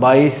22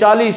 40